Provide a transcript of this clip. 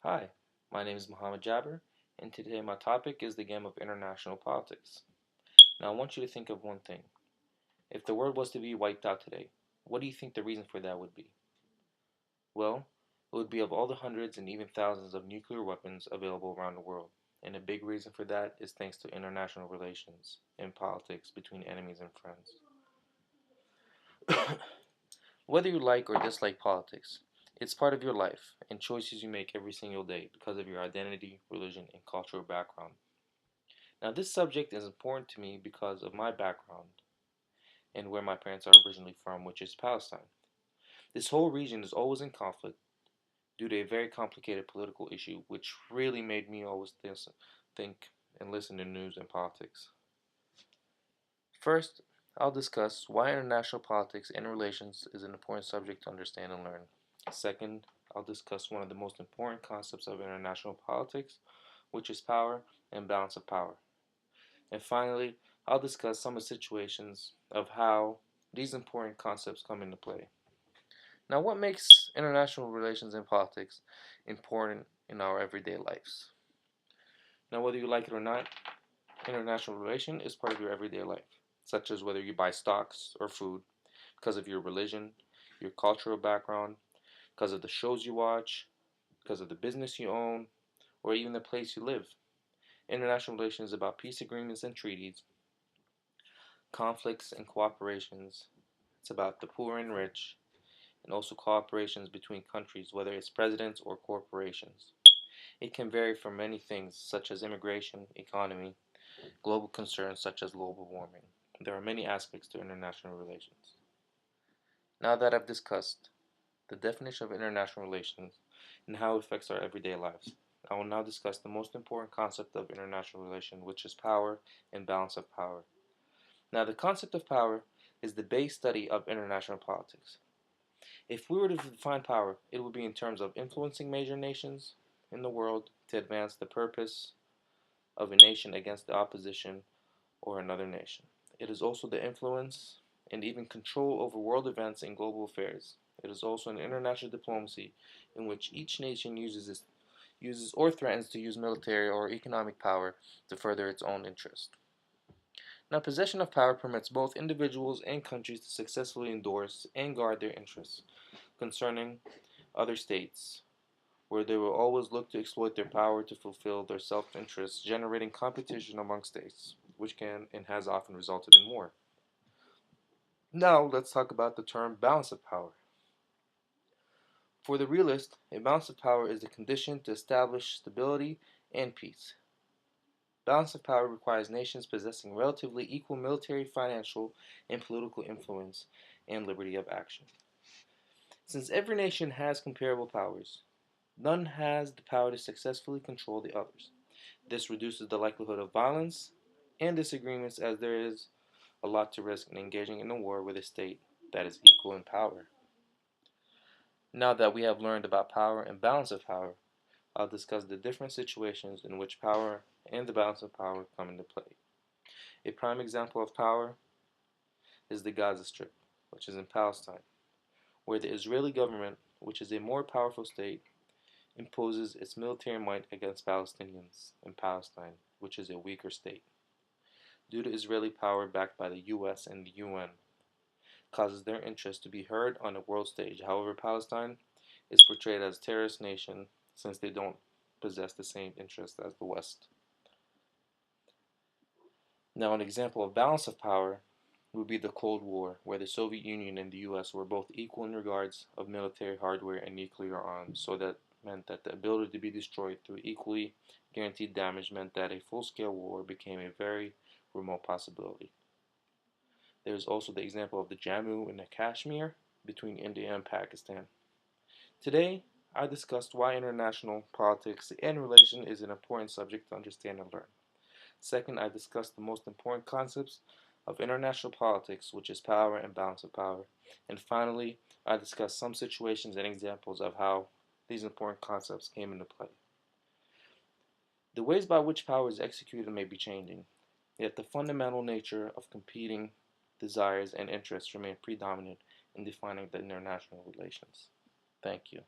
Hi, my name is Mohammed Jabber, and today my topic is the game of international politics. Now, I want you to think of one thing. If the world was to be wiped out today, what do you think the reason for that would be? Well, it would be of all the hundreds and even thousands of nuclear weapons available around the world. And a big reason for that is thanks to international relations and politics between enemies and friends. Whether you like or dislike politics, it's part of your life and choices you make every single day because of your identity, religion, and cultural background. Now, this subject is important to me because of my background and where my parents are originally from, which is Palestine. This whole region is always in conflict due to a very complicated political issue, which really made me always think and listen to news and politics. First, I'll discuss why international politics and relations is an important subject to understand and learn. Second, I'll discuss one of the most important concepts of international politics, which is power and balance of power. And finally, I'll discuss some of the situations of how these important concepts come into play. Now, what makes international relations and politics important in our everyday lives? Now, whether you like it or not, international relation is part of your everyday life, such as whether you buy stocks or food because of your religion, your cultural background, because of the shows you watch, because of the business you own, or even the place you live. International relations is about peace agreements and treaties, conflicts and cooperations. It's about the poor and rich, and also cooperations between countries, whether it's presidents or corporations. It can vary from many things, such as immigration, economy, global concerns such as global warming. There are many aspects to international relations. Now that I've discussed the definition of international relations and how it affects our everyday lives, I will now discuss the most important concept of international relation, which is power and balance of power. Now, the concept of power is the base study of international politics. If we were to define power, it would be in terms of influencing major nations in the world to advance the purpose of a nation against the opposition or another nation. It is also the influence and even control over world events and global affairs. It is also an international diplomacy in which each nation uses or threatens to use military or economic power to further its own interest. Now, possession of power permits both individuals and countries to successfully endorse and guard their interests concerning other states, where they will always look to exploit their power to fulfill their self interests, generating competition among states, which can and has often resulted in war. Now, let's talk about the term balance of power. For the realist, a balance of power is the condition to establish stability and peace. Balance of power requires nations possessing relatively equal military, financial, and political influence and liberty of action. Since every nation has comparable powers, none has the power to successfully control the others. This reduces the likelihood of violence and disagreements as there is a lot to risk in engaging in a war with a state that is equal in power. Now that we have learned about power and balance of power, I'll discuss the different situations in which power and the balance of power come into play. A prime example of power is the Gaza Strip, which is in Palestine, where the Israeli government, which is a more powerful state, imposes its military might against Palestinians in Palestine, which is a weaker state. Due to Israeli power backed by the US and the UN, causes their interest to be heard on a world stage. However, Palestine is portrayed as a terrorist nation since they don't possess the same interests as the West. Now, an example of balance of power would be the Cold War, where the Soviet Union and the US were both equal in regards of military hardware and nuclear arms, so that meant that the ability to be destroyed through equally guaranteed damage meant that a full-scale war became a very remote possibility. There is also the example of the Jammu and the Kashmir between India and Pakistan. Today, I discussed why international politics and relation is an important subject to understand and learn. Second, I discussed the most important concepts of international politics, which is power and balance of power. And finally, I discussed some situations and examples of how these important concepts came into play. The ways by which power is executed may be changing, yet the fundamental nature of competing desires and interests remain predominant in defining the international relations. Thank you.